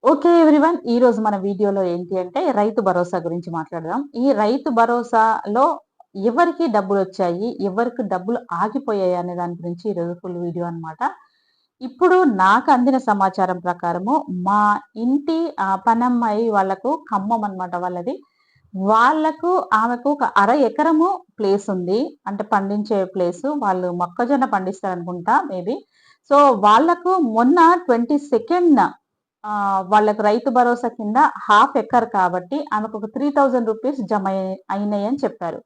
Okay everyone. ఈ రోజు మన వీడియోలో ఏంటి అంటే రైతు భరోసా గురించి మాట్లాడదాం. ఈ రైతు భరోసాలో ఎవరికి డబ్బులొచ్చాయి? ఎవరికి డబ్బులు ఆగిపోయాయి? అనే దాని గురించి ఈరోజు ఫుల్ వీడియో అన్నమాట. ఇప్పుడు నాకు అందిన సమాచారం ప్రకారము మా ఇంటి పనమ్మాయి వాళ్ళకు ఖమ్మం అన్నమాట వాళ్ళది. వాళ్ళకు ఆమెకు ఒక అర ఎకరము ప్లేస్ ఉంది. అంటే పండించే ప్లేసు. వాళ్ళు మొక్కజొన్న పండిస్తారనుకుంటా మేబీ. సో, వాళ్ళకు మొన్న 22న వాళ్ళకి రైతు భరోసా కింద హాఫ్ ఎకర్ కాబట్టి ఆమెకొక రూ. 3000 అయినాయని చెప్పారు.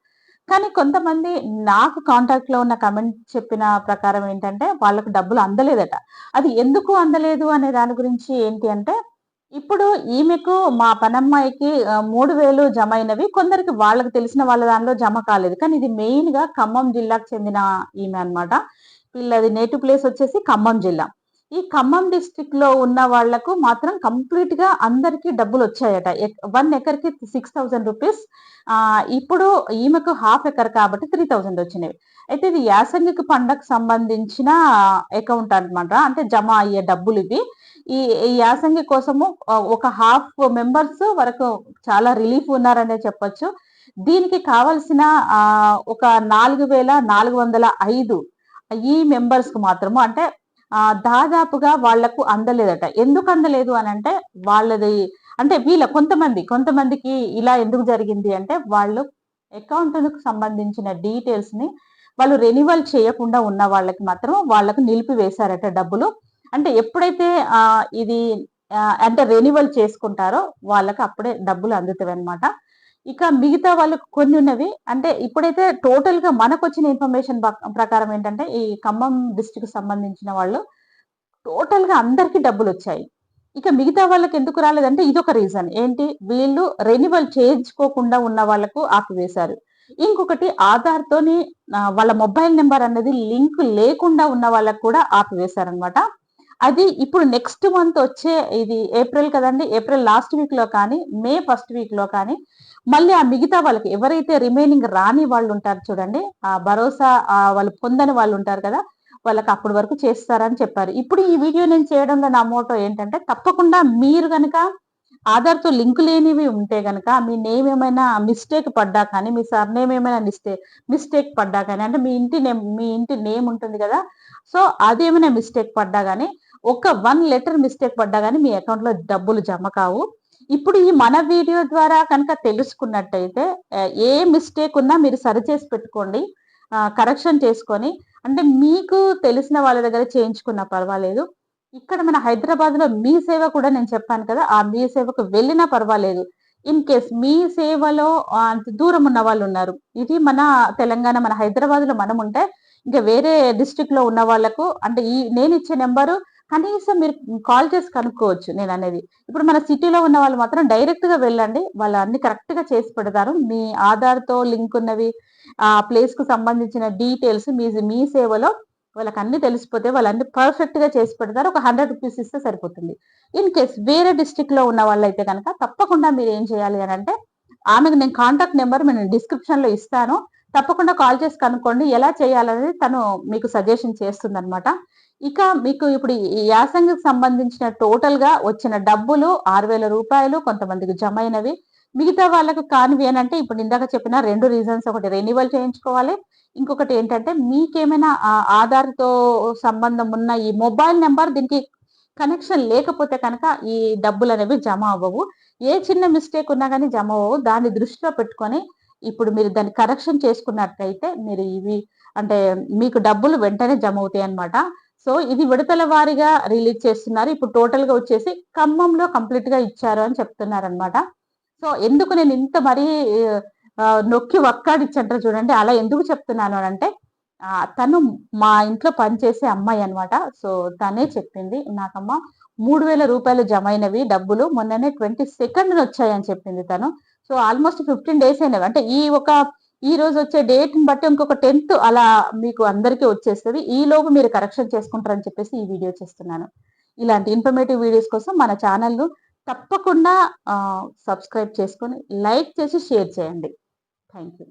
కానీ కొంతమంది నాకు కాంటాక్ట్‌లో ఉన్న కమెంట్ చెప్పిన ప్రకారం ఏంటంటే, వాళ్ళకి డబ్బులు అందలేదట. అది ఎందుకు అందలేదు అనే దాని గురించి ఏంటి అంటే, ఇప్పుడు ఈమెకు మా పనమ్మాయికి 3000 జమైనవి. కొందరికి వాళ్ళకి తెలిసిన వాళ్ళ దానిలో జమ కాలేదు. కానీ ఇది మెయిన్‌గా ఖమ్మం జిల్లాకు చెందిన ఈమె అన్నమాట. వీళ్ళది నేటివ్ ప్లేస్ వచ్చేసి ఖమ్మం జిల్లా. ఈ ఖమ్మం డిస్ట్రిక్ట్‌లో ఉన్న వాళ్ళకు మాత్రం కంప్లీట్‌గా అందరికి డబ్బులొచ్చాయట. 1 ఎకర్‌కి రూ. 6000. ఇప్పుడు ఈమెకు హాఫ్ ఎకర్ కాబట్టి 3000 వచ్చినవి. అయితే ఇది యాసంగికి పంటకు సంబంధించిన అకౌంట్ అన్నమాట. అంటే జమ అయ్యే డబ్బులివి. ఈ ఈ యాసంగి కోసము ఒక హాఫ్ మెంబర్స్ వరకు చాలా రిలీఫ్ ఉన్నారనే చెప్పొచ్చు. దీనికి కావాల్సిన ఒక 4405 ఈ మెంబర్స్‌కి మాత్రము అంటే దాదాపుగా వాళ్లకు అందలేదట. ఎందుకు అందలేదు అనంటే వాళ్ళది అంటే కొంతమందికి ఇలా ఎందుకు జరిగింది అంటే వాళ్ళు అకౌంట్‌కి సంబంధించిన డీటెయిల్స్‌ని వాళ్ళు రెన్యువల్ చేయకుండా ఉన్న వాళ్ళకి మాత్రం వాళ్ళకు నిలిపివేశారట డబ్బులు. అంటే ఎప్పుడైతే ఇది అంటే రెన్యువల్ చేసుకుంటారో వాళ్ళకి అప్పుడే డబ్బులు అందుతావన్నమాట. ఇక మిగతా వాళ్ళకు కొన్ని ఉన్నవి అంటే ఇప్పుడైతే టోటల్‌గా మనకొచ్చిన ఇన్ఫర్మేషన్ ప్రకారం ఏంటంటే ఈ ఖమ్మం డిస్ట్రిక్ట్‌కి సంబంధించిన వాళ్ళు టోటల్‌గా అందరికి డబ్బులొచ్చాయి. ఇక మిగతా వాళ్ళకెందుకు రాలేదంటే ఇదొక రీజన్. ఏంటి వీళ్ళు రెన్యువల్ చేయించుకోకుండా ఉన్న వాళ్ళకు ఆపివేశారు. ఇంకొకటి ఆధార్‌తోని వాళ్ళ మొబైల్ నంబర్ అనేది లింక్ లేకుండా ఉన్న వాళ్ళకి కూడా ఆపివేశారనమాట. అది ఇప్పుడు నెక్స్ట్ మంత్ వచ్చే ఇది ఏప్రిల్ కదండీ! ఏప్రిల్ లాస్ట్ వీక్‌లో కానీ, మే ఫస్ట్ వీక్‌లో కానీ మళ్ళీ ఆ మిగతా వాళ్ళకి ఎవరైతే రిమైనింగ్ రాని వాళ్ళుంటారు చూడండి. ఆ భరోసా వాళ్ళు పొందని వాళ్ళుంటారు కదా! వాళ్ళకి అప్పటి వరకు చేస్తారని చెప్పారు. ఇప్పుడు ఈ వీడియో నేను చేయడంలో నా మోటో ఏంటంటే, తప్పకుండా మీరు గనక ఆధార్‌తో లింక్ లేనివి ఉంటే గనక, మీ నేమ్ ఏమైనా మిస్టేక్ పడ్డా కానీ, మీ సర్‌నేమ్ ఏమైనా మిస్టేక్ పడ్డా కానీ, అంటే మీ ఇంటి నేమ్ ఉంటుంది గదా! సో, అదేమైనా మిస్టేక్ పడ్డా గానీ, ఒక 1 లెటర్ మిస్టేక్ పడ్డా గానీ, మీ అకౌంట్‌లో డబ్బులు జమ కావు. ఇప్పుడు ఈ మన వీడియో ద్వారా కనుక తెలుసుకున్నట్టయితే, ఏ మిస్టేక్ ఉన్నా మీరు సరిచేసి పెట్టుకోండి. కరెక్షన్ చేసుకొని అంటే మీకు తెలిసిన వాళ్ళ దగ్గర చేయించుకున్నా పర్వాలేదు. ఇక్కడ మన హైదరాబాద్‌లో మీ సేవ కూడా నేను చెప్పాను కదా! ఆ మీ సేవకు వెళ్ళినా పర్వాలేదు. ఇన్ కేస్ మీ సేవలో అంత దూరం ఉన్న వాళ్ళున్నారు. ఇది మన తెలంగాణ, మన హైదరాబాద్‌లో మనముంటే, ఇంకా వేరే డిస్ట్రిక్ట్‌లో ఉన్న వాళ్ళకు అంటే నేనిచ్చే నంబరు కనీసం మీరు కాల్ చేసి కనుక్కోవచ్చు నేననేది. ఇప్పుడు మన సిటీలో ఉన్న వాళ్ళు మాత్రం డైరెక్ట్‌గా వెళ్ళండి. వాళ్ళు అన్ని కరెక్ట్‌గా చేసి పెడతారు. మీ ఆధార్‌తో లింక్ ఉన్నవి ప్లేస్‌కు సంబంధించిన డీటెయిల్స్ మీ సేవలో వాళ్ళకన్నీ తెలిసిపోతే వాళ్ళన్నీ పర్ఫెక్ట్‌గా చేసి పెడతారు. ఒక రూ. 100 ఇస్తే సరిపోతుంది. ఇన్ కేస్ వేరే డిస్ట్రిక్ట్‌లో ఉన్న వాళ్ళైతే గనక తప్పకుండా మీరేం చేయాలి అనంటే, ఆమెకు నేను కాంటాక్ట్ నంబర్ నేను డిస్క్రిప్షన్‌లో ఇస్తాను. తప్పకుండా కాల్ చేసి కనుక్కోండి. ఎలా చేయాలనేది తను మీకు సజెషన్ చేస్తుందనమాట. ఇక మీకు ఇప్పుడు ఈ యాసంగికి సంబంధించిన టోటల్‌గా వచ్చిన డబ్బులు రూ. 6000 కొంతమందికి జమైనవి. మిగతా వాళ్ళకు కానివి అనంటే ఇప్పుడు ఇందాక చెప్పిన 2 రీజన్స్ ఒకటి రెన్యువల్ చేయించుకోవాలి. ఇంకొకటి ఏంటంటే మీకేమైనా ఆధార్‌తో సంబంధం ఉన్న ఈ మొబైల్ నంబర్ దీనికి కనెక్షన్ లేకపోతే కనుక ఈ డబ్బులనేవి జమ అవ్వవు. ఏ చిన్న మిస్టేక్ ఉన్నా గాని జమ అవ్వవు. దాన్ని దృష్టిలో పెట్టుకొని ఇప్పుడు మీరు దాన్ని కరెక్షన్ చేసుకున్నట్టయితే మీరు ఇవి అంటే మీకు డబ్బులు వెంటనే జమ అవుతాయన్నమాట. సో, ఇది విడతల వారీగా రిలీజ్ చేస్తున్నారు. ఇప్పుడు టోటల్‌గా వచ్చేసి ఖమ్మంలో కంప్లీట్‌గా ఇచ్చారు అని చెప్తున్నారనమాట. సో, ఎందుకు నేను ఇంత మరీ నొక్కి వక్కాడిచ్చంటారు చూడండి. అలా ఎందుకు చెప్తున్నాను అనంటే, తను మా ఇంట్లో పనిచేసే అమ్మాయనమాట. సో, తనే చెప్పింది. నాకమ్మ రూ. 3000 జమైనవి డబ్బులు. మొన్ననే 22న వచ్చాయని చెప్పింది తను. సో, ఆల్‌మోస్ట్ 15 డేస్ అయినవి. అంటే ఈ రోజొచ్చే డేట్‌ని బట్టి ఇంకొక 10థ్ అలా మీకు అందరికీ వచ్చేస్తది. ఈలోపు మీరు కరెక్షన్ చేసుకుంటారని చెప్పేసి ఈ వీడియో చేస్తున్నాను. ఇలాంటి ఇన్ఫర్మేటివ్ వీడియోస్ కోసం మన ఛానెల్‌ను తప్పకుండా సబ్స్క్రైబ్ చేసుకొని, లైక్ చేసి షేర్ చేయండి. Thank you.